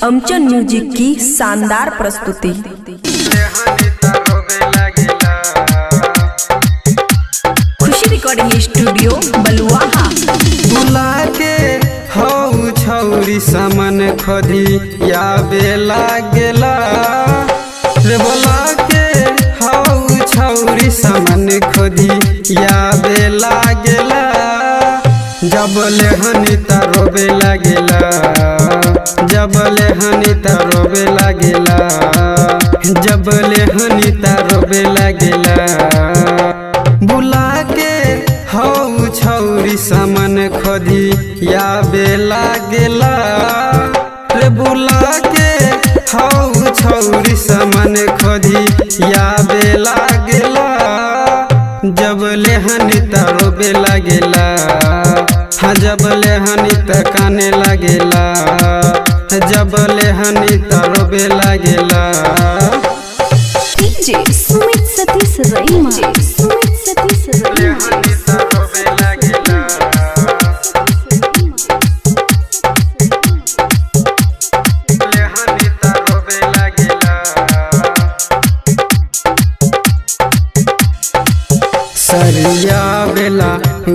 अमचन music की शानदार प्रस्तुति। खुशी रिकॉर्डिंग स्टूडियो बलुआहा। बुला के हौ छौरी समन खोदी या बेला गेला रे। बुला के हौ छौरी समन खोदी या बेला गेला। जब लेहनी रोबे लागेला, जब लेहनी रोबे लागेला, जब लेहनी रोबे लागेला। बुला के हौ छौरी समन खोदी या बेला गेला रे। बुला के हौ छौरी समन खोदी या बेला गेला। जब लेहनी रोबे लागेला, हाँ जब लेहनी काने लागेला, जब लेहनी रोबे लागेला। डीजे सुमित सतीश रईमा, सुमित सतीश रईमा। सरिया बेला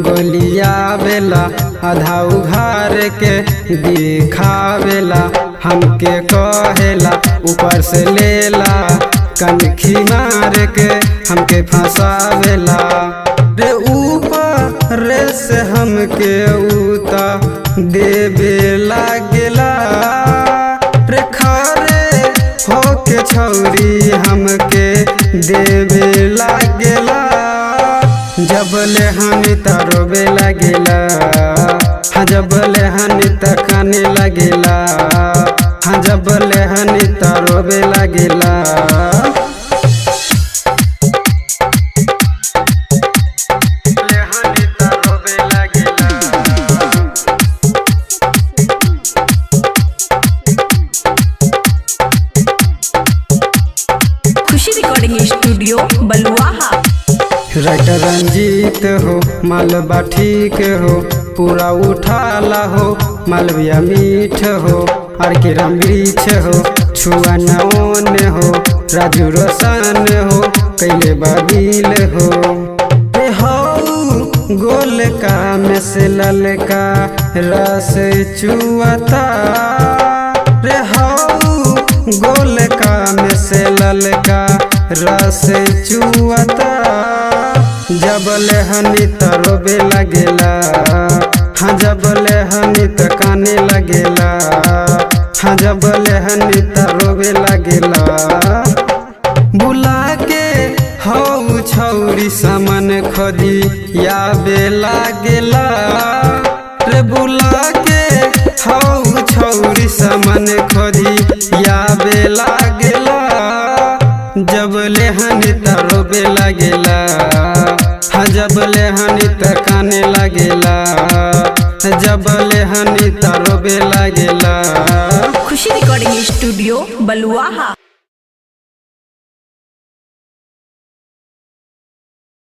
गोलिया बेला आधा उघार के दिखावेला। हमके कहेला ऊपर से लेला, कनखी मार के हमके फंसावेला रे। ऊपर से हमके उता देवे लागेला रे। खरे होके छौरी हमके देवे लागेला। जब लेहनी रोबे लागेला, हाँ जब लेहनी काने लागेला, हाँ जब लेहनी रोबे लागेला। खुशी रिकॉर्डिंग स्टूडियो बलुआहा। राइटर रंजीत हो मालबा ठीक हो, पूरा उठाला हो मालविया मीठ हो। आर के रामवृक्ष हो छुआ नौन हो, राजू रोशन हो कैले बाबिल हो। गोल का में से ललका रस चुआता रे। गोल का में से ललका रस चुआता। जब लेहनी रोबे लागेला, हाँ जब लेहनी काने लागेला, हाँ जब लेहनी रोबे लागेला। बुला के हौ छौरी समन खोदी या बेला गेला रे। बुला के हौ छौरी समन खोदी या बेला गेला। जब लेहनी रोबे लागेला, हाँ जब लेहनी काने लागेला, जब लेहनी रोबे लागेला। खुशी रिकॉर्डिंग स्टूडियो बलुआहा।